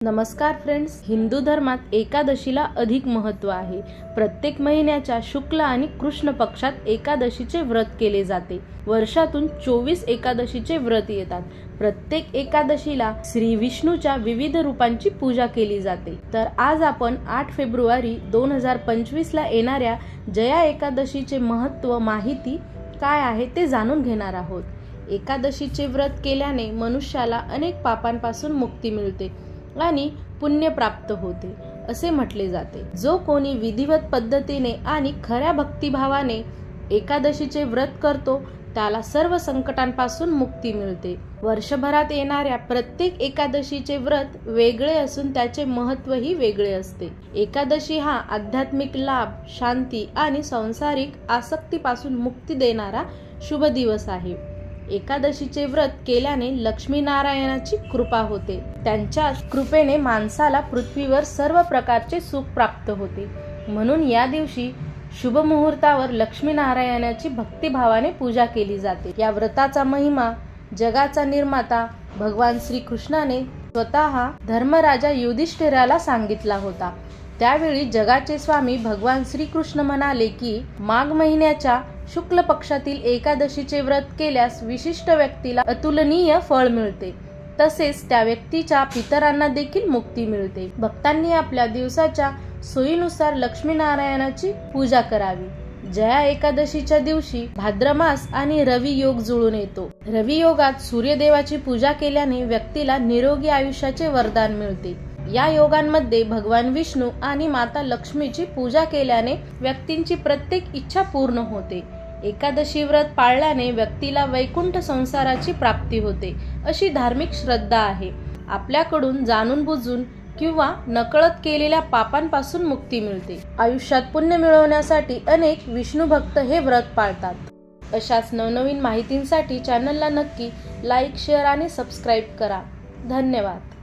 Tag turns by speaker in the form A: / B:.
A: नमस्कार फ्रेंड्स, हिंदू धर्मात एकादशीला अधिक महत्त्व आहे। प्रत्येक महिन्याच्या शुक्ल आणि कृष्ण पक्षात एकादशीचे व्रत केले जाते। वर्षातून 24 एकादशीचे व्रत येतात। प्रत्येक एकादशीला श्री विष्णूच्या विविध रूपांची पूजा केली जाते। तर आज आपण 8 फेब्रुवारी 2025 ला येणाऱ्या जया एकादशीचे महत्त्व माहिती काय आहे ते जाणून घेणार आहोत। एकादशीचे व्रत केल्याने मनुष्याला अनेक पापांपासून मुक्ती मिळते आणि पुण्य प्राप्त होते असे म्हटले जाते। जो कोणी विधिवत पद्धतीने आणि खऱ्या भक्तिभावाने एकादशीचे व्रत करतो त्याला सर्व संकटांपासून मुक्ती मिळते। वर्षभरात येणाऱ्या प्रत्येक एकादशीचे व्रत वेगळे असून त्याचे महत्त्वही वेगळे असते। एकादशी हा आध्यात्मिक लाभ, शांती आणि सांसारिक आसक्तीपासून मुक्ती देणारा शुभ दिवस आहे। एकादशीचे व्रत केल्याने लक्ष्मी नारायणाची कृपा होते। त्यांच्या कृपेने माणसाला पृथ्वीवर सर्व प्रकारचे सुख प्राप्त होते। म्हणून या दिवशी शुभ मुहूर्तावर लक्ष्मी नारायणाची भक्तिभावाने पूजा केली जाते। या व्रताचा महिमा जगाचा निर्माता भगवान श्री कृष्णाने स्वतः धर्मराजा युधिष्ठिराला सांगितला होता। त्यावेळी जगाचे स्वामी भगवान श्रीकृष्ण म्हणाले की माघ महिन्याच्या शुक्ल पक्षातील एकादशीचे व्रत केल्यास विशिष्ट व्यक्तीला अतुलनीय फळ मिळते, तसेच त्या व्यक्तीच्या पितरांना देखील मुक्ती मिळते। भक्तांनी आपल्या दिवसाच्या सोयीनुसार लक्ष्मी नारायणाची पूजा करावी। जया एकादशीच्या दिवशी भाद्रमास आणि रवी योग जुळून येतो। रवी योगात सूर्यदेवाची पूजा केल्याने व्यक्तीला निरोगी आयुष्याचे वरदान मिळते। या योगांमध्ये भगवान विष्णू आणि माता लक्ष्मीची पूजा केल्याने व्यक्तींची प्रत्येक इच्छा पूर्ण होते। एकादशी व्रत पाळल्याने व्यक्तीला वैकुंठ संसाराची प्राप्ती होते अशी धार्मिक श्रद्धा आहे। आपल्याकडून जाणून बुजून किंवा नकळत केलेल्या पापांपासून मुक्ती मिळते। आयुष्यात पुण्य मिळवण्यासाठी अनेक विष्णू भक्त हे व्रत पाळतात। अशाच नवनवीन माहितींसाठी चॅनलला नक्की लाईक, शेअर आणि सबस्क्राईब करा। धन्यवाद।